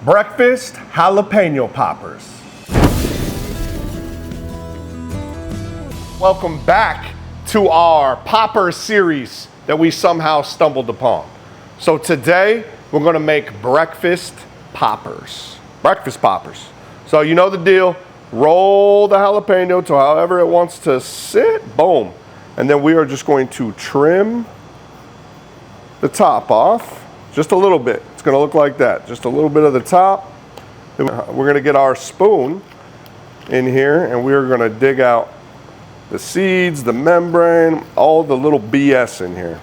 Breakfast Jalapeno Poppers. Welcome back to our Popper series that we somehow stumbled upon. So today we're gonna make breakfast poppers. Breakfast poppers. So you know the deal. Roll the jalapeno to however it wants to sit, boom. And then we are just going to trim the top off just a little bit. It's gonna look like that, just a little bit of the top. Then we're gonna get our spoon in here and we're gonna dig out the seeds, the membrane, all the little BS in here.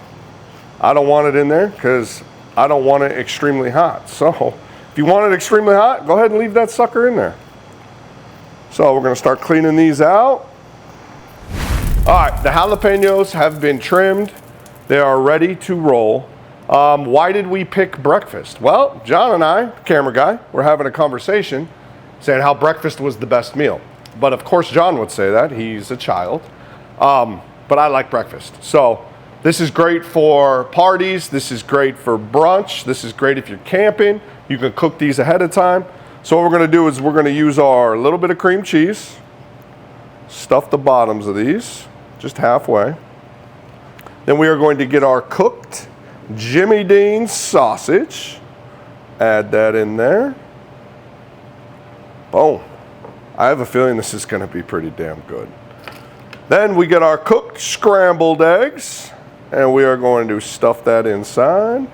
I don't want it in there because I don't want it extremely hot. So if you want it extremely hot, go ahead and leave that sucker in there. So we're gonna start cleaning these out. All right, the jalapenos have been trimmed. They are ready to roll. Why did we pick breakfast? Well, John and I, camera guy, were having a conversation saying how breakfast was the best meal. But of course John would say that, he's a child. But I like breakfast. So this is great for parties, this is great for brunch, this is great if you're camping. You can cook these ahead of time. So what we're gonna do is we're gonna use our little bit of cream cheese, stuff the bottoms of these, just halfway. Then we are going to get our cooked Jimmy Dean sausage, add that in there. Boom. I have a feeling this is gonna be pretty damn good. Then we get our cooked scrambled eggs, and we are going to stuff that inside.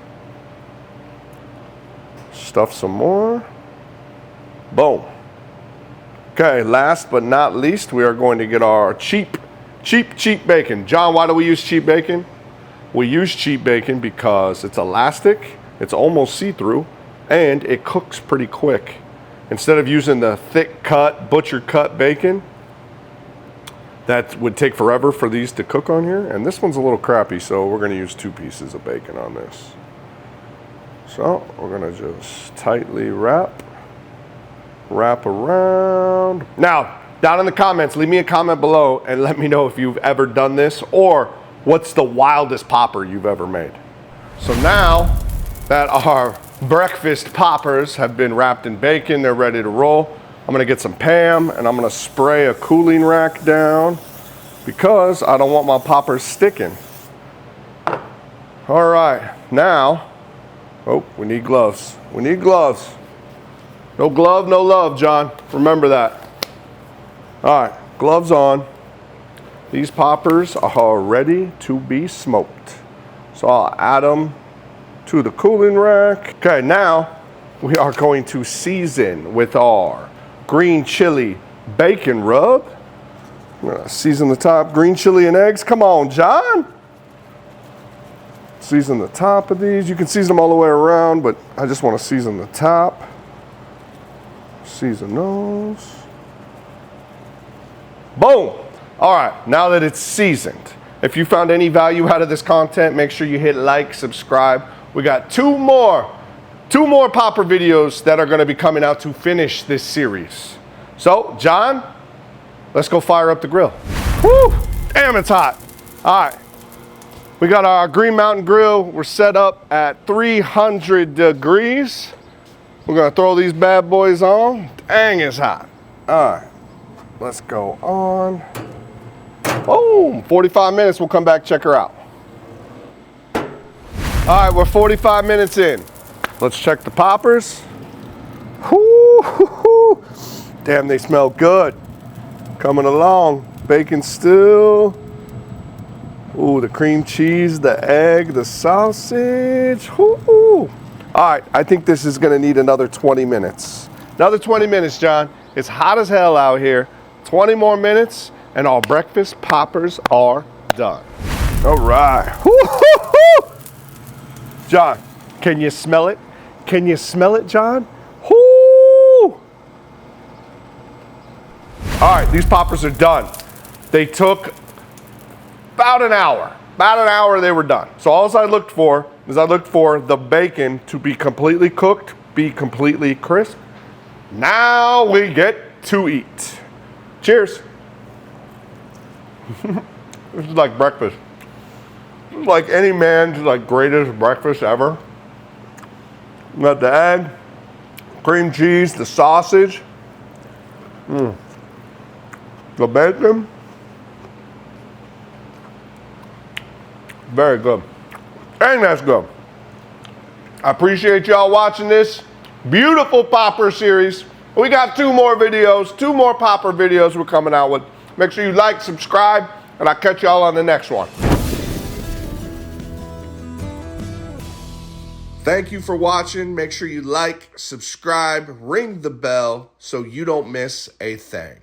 Stuff some more. Boom. Okay, last but not least, we are going to get our cheap bacon. John, why do we use cheap bacon? We use cheap bacon because it's elastic, it's almost see-through, and it cooks pretty quick. Instead of using the thick cut, butcher cut bacon, that would take forever for these to cook on here. And this one's a little crappy, so we're gonna use 2 pieces of bacon on this. So we're gonna just tightly wrap around. Now, down in the comments, leave me a comment below and let me know if you've ever done this or what's the wildest popper you've ever made. So now that our breakfast poppers have been wrapped in bacon, they're ready to roll. I'm gonna get some Pam and I'm gonna spray a cooling rack down because I don't want my poppers sticking. All right, now, oh, we need gloves. We need gloves. No glove, no love, John. Remember that. All right, gloves on. These poppers are ready to be smoked. So I'll add them to the cooling rack. Okay, now we are going to season with our green chili bacon rub. I'm gonna season the top, green chili and eggs. Come on, John. Season the top of these. You can season them all the way around, but I just wanna season the top. Season those. Boom. All right, now that it's seasoned, if you found any value out of this content, make sure you hit like, subscribe. We got two more popper videos that are gonna be coming out to finish this series. So, John, let's go fire up the grill. Whew, damn, it's hot. All right, we got our Green Mountain Grill. We're set up at 300 degrees. We're gonna throw these bad boys on. Dang, it's hot. All right, let's go on. Boom, 45 minutes, we'll come back, check her out. All right, we're 45 minutes in. Let's check the poppers. Whoo, damn, they smell good. Coming along, bacon still. Ooh, the cream cheese, the egg, the sausage. Whoo. All right, I think this is gonna need another 20 minutes. Another 20 minutes, John. It's hot as hell out here. 20 more minutes and our breakfast poppers are done. All right. Woo-hoo-hoo. John, can you smell it? Can you smell it, John? Woo! All right, these poppers are done. They took about an hour. About an hour they were done. So all I looked for is the bacon to be completely cooked, be completely crisp. Now we get to eat. Cheers. This is like breakfast. This is like any man's like greatest breakfast ever. You got the egg, Cream cheese, the sausage. The bacon. Very good. And that's good. I appreciate y'all watching this beautiful popper series. We got 2 more videos, 2 more popper videos we're coming out with. Make sure you like, subscribe, and I'll catch y'all on the next one. Thank you for watching. Make sure you like, subscribe, ring the bell so you don't miss a thing.